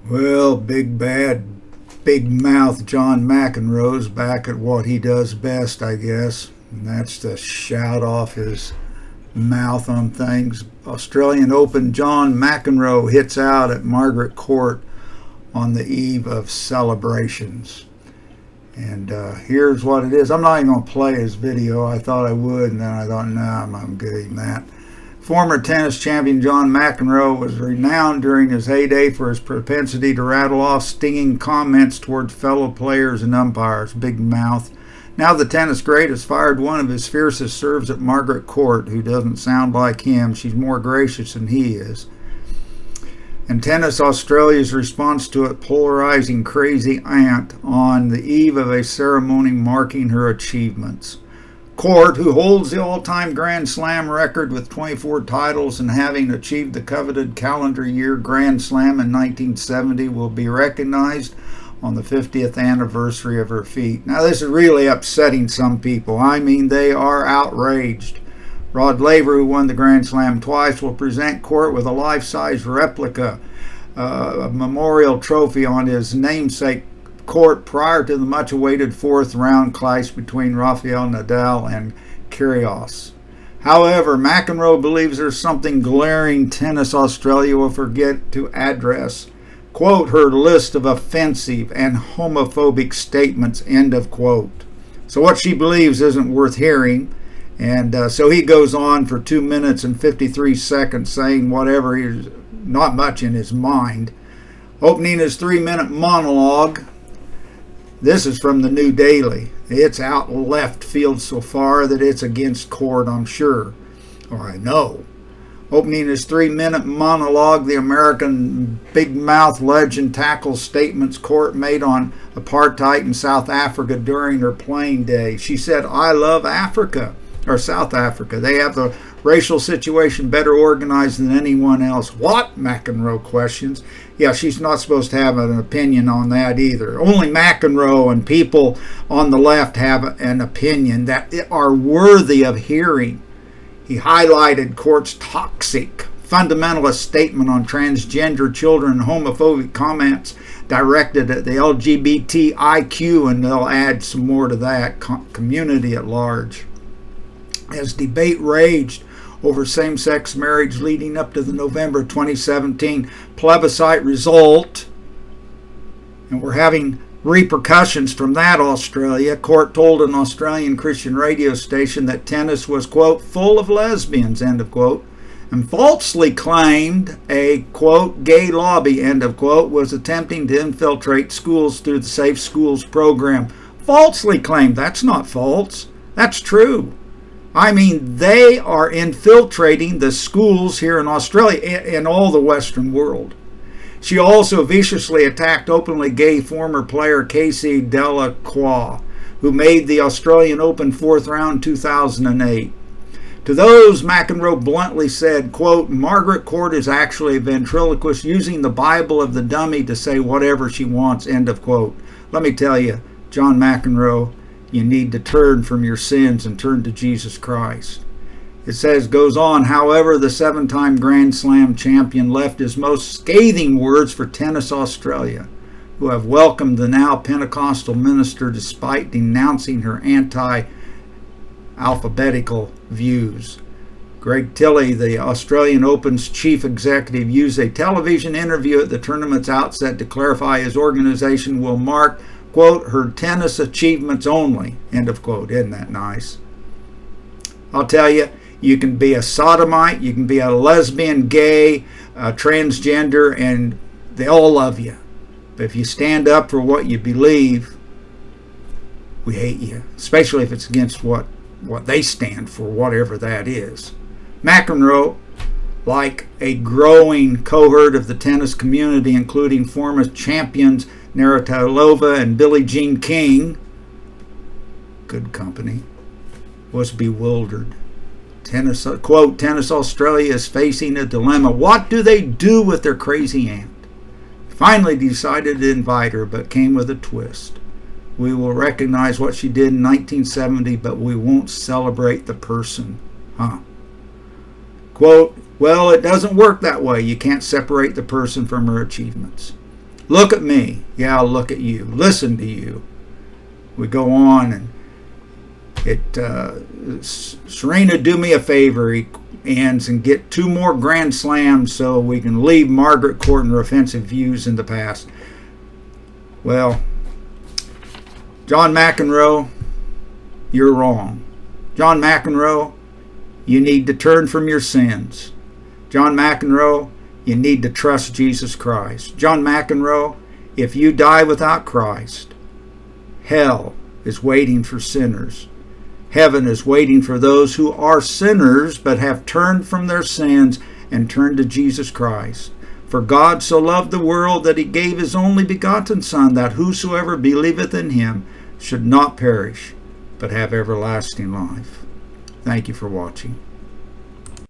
Well, big bad, big mouth John McEnroe's back at what he does best, I guess. And that's to shout off his mouth on things. Australian Open John McEnroe hits out at Margaret Court on the eve of celebrations. And here's what it is. I'm not even going to play his video. I thought I would, and then I thought, nah, I'm good at that. Former tennis champion John McEnroe was renowned during his heyday for his propensity to rattle off stinging comments toward fellow players and umpires. Big mouth. Now the tennis great has fired one of his fiercest serves at Margaret Court, who doesn't sound like him. She's more gracious than he is. And Tennis Australia's response to it, polarizing crazy aunt on the eve of a ceremony marking her achievements. Court, who holds the all-time Grand Slam record with 24 titles and having achieved the coveted calendar year Grand Slam in 1970, will be recognized on the 50th anniversary of her feat. Now, this is really upsetting some people. I mean, they are outraged. Rod Laver, who won the Grand Slam twice, will present Court with a life-size replica, a memorial trophy on his namesake court prior to the much-awaited fourth round clash between Rafael Nadal and Kyrgios. However, McEnroe believes there's something glaring Tennis Australia will forget to address. Quote, her list of offensive and homophobic statements, end of quote. So what she believes isn't worth hearing. And so he goes on for 2 minutes and 53 seconds saying whatever, he's not much in his mind. Opening his 3-minute monologue, this is from the New Daily. It's out left field so far that it's against Court, I'm sure. Or I know. Opening his 3-minute monologue, the American big mouth legend tackles statements Court made on apartheid in South Africa during her playing days. She said, I love Africa. Or South Africa. They have the racial situation better organized than anyone else. What? McEnroe questions. Yeah, she's not supposed to have an opinion on that either. Only McEnroe and people on the left have an opinion that are worthy of hearing. He highlighted Court's toxic fundamentalist statement on transgender children and homophobic comments directed at the LGBTIQ, and they'll add some more to that, community at large. As debate raged over same-sex marriage leading up to the November 2017 plebiscite result, and we're having repercussions from that, Australia, Court told an Australian Christian radio station that tennis was, quote, full of lesbians, end of quote, and falsely claimed a, quote, gay lobby, end of quote, was attempting to infiltrate schools through the Safe Schools program. Falsely claimed. That's not false. That's true. I mean, they are infiltrating the schools here in Australia and all the Western world. She also viciously attacked openly gay former player Casey Delacroix, who made the Australian Open fourth round 2008. To those, McEnroe bluntly said, quote, Margaret Court is actually a ventriloquist using the Bible of the dummy to say whatever she wants, end of quote. Let me tell you, John McEnroe, you need to turn from your sins and turn to Jesus Christ. It says, goes on, however, the 7-time Grand Slam champion left his most scathing words for Tennis Australia, who have welcomed the now Pentecostal minister despite denouncing her anti-alphabetical views. Greg Tilley, the Australian Open's chief executive, used a television interview at the tournament's outset to clarify his organization will mark, quote, her tennis achievements only, end of quote. Isn't that nice? I'll tell you, you can be a sodomite, you can be a lesbian, gay, transgender, and they all love you. But if you stand up for what you believe, we hate you, especially if it's against what they stand for, whatever that is. McEnroe, like a growing cohort of the tennis community, including former champions Navratilova and Billie Jean King, good company, was bewildered. Tennis, quote, Tennis Australia is facing a dilemma. What do they do with their crazy aunt? Finally decided to invite her, but came with a twist. We will recognize what she did in 1970, but we won't celebrate the person. Quote, well, it doesn't work that way. You can't separate the person from her achievements. Look at me. Yeah, I'll look at you. Listen to you. We go on, and Serena, do me a favor. He ends and get 2 more grand slams so we can leave Margaret Court and her offensive views in the past. Well, John McEnroe, you're wrong. John McEnroe, you need to turn from your sins. John McEnroe, you need to trust Jesus Christ. John McEnroe, if you die without Christ, hell is waiting for sinners. Heaven is waiting for those who are sinners but have turned from their sins and turned to Jesus Christ. For God so loved the world that he gave his only begotten Son, that whosoever believeth in him should not perish, but have everlasting life. Thank you for watching.